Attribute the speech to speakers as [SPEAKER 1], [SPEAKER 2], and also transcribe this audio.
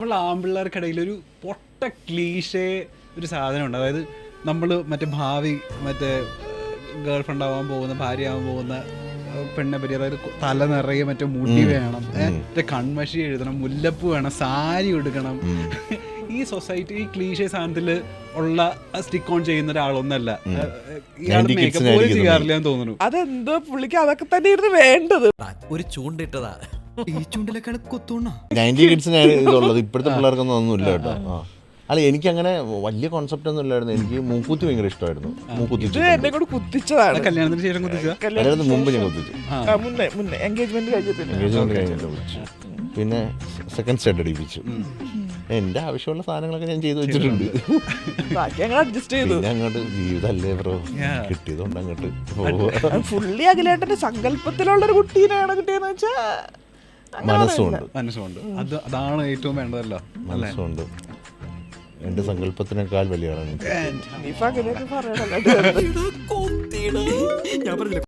[SPEAKER 1] നമ്മൾ ആൺപിള്ളേർക്കിടയിൽ ഒരു പൊട്ട ക്ലീഷേ ഒരു സാധനമുണ്ട്. അതായത് നമ്മൾ മറ്റേ ഭാവി മറ്റേ ഗേൾ ഫ്രണ്ട് ആവാൻ പോകുന്ന ഭാര്യയാവാൻ പോകുന്ന പെണ്ണെ പറ്റി, അതായത് തല നിറയെ മറ്റേ മുടി വേണം, മറ്റേ കൺമഷി എഴുതണം, മുല്ലപ്പൂ വേണം, സാരി എടുക്കണം. ഈ സൊസൈറ്റി ഈ ക്ലീഷേ സാധനത്തിൽ ഉള്ള സ്റ്റിക്ക് ഓൺ ചെയ്യുന്ന ഒരാളൊന്നല്ല. ഇയാൾ മേക്കപ്പ് പോലും ചെയ്യാറില്ല എന്ന് തോന്നുന്നു.
[SPEAKER 2] അതെന്തോ പുള്ളിക്ക് അതൊക്കെ തന്നെയായിരുന്നു വേണ്ടത്.
[SPEAKER 3] ഒരു ചൂണ്ടിട്ടതാ, ഈ ചൂണ്ടിലേക്കാൾ കൊത്തൂണോ.
[SPEAKER 4] 90 കിഡ്സിനാണ് ഇതുള്ളത്. ഇപ്പോഴത്തെ പിള്ളേർക്കൊന്നും ഒന്നുമില്ല കേട്ടോ. അല്ല, എനിക്കങ്ങനെ വലിയ കോൺസെപ്റ്റ് ഒന്നും ഇല്ലായിരുന്നു. എനിക്ക് മൂക്കുത്തി ഭയങ്കര ഇഷ്ടമായിരുന്നു. മൂക്കുത്തി
[SPEAKER 2] എന്നെ കൂടെ കുത്തിച്ചതാണ്.
[SPEAKER 1] കല്യാണത്തിന് ശേഷം കുത്തിച്ച
[SPEAKER 4] കല്യാണത്തിന് മുമ്പ് ഞാൻ കുത്തിച്ചു.
[SPEAKER 2] മുന്നേ എൻഗേജ്മെന്റ്
[SPEAKER 4] എൻഗേജ്മെന്റ് കഴിഞ്ഞിട്ട് കുത്തിച്ചു. പിന്നെ സെക്കൻഡ് സ്റ്റെഡ് അടിപ്പിച്ചു. എന്റെ ആവശ്യമുള്ള സാധനങ്ങളൊക്കെ ഞാൻ ചെയ്തു വെച്ചിട്ടുണ്ട്.
[SPEAKER 2] ബാക്കി അങ്ങനെ അഡ്ജസ്റ്റ് ചെയ്തു.
[SPEAKER 4] പിന്നെ അങ്ങോട്ട് ജീവിതമല്ലേ ബ്രോ, കിട്ടിയതുകൊണ്ട് അങ്ങോട്ട്
[SPEAKER 2] ഫുള്ളി അഖിലേട്ടന്റെ സങ്കല്പത്തിലുള്ളൊരു കുട്ടീനെയാണ് കിട്ടിയെന്ന് വെച്ചാ
[SPEAKER 4] മനസ്സുണ്ട്.
[SPEAKER 1] അതാണ് ഏറ്റവും വേണ്ടതല്ലോ.
[SPEAKER 4] മനസ്സുണ്ട്. എന്റെ സങ്കല്പത്തിനേക്കാൾ വലിയ ആളാണ്.
[SPEAKER 2] ഇപ്പൊ അഖിലേക്ക് പറയണല്ലോ.
[SPEAKER 3] ഞാൻ പറഞ്ഞില്ല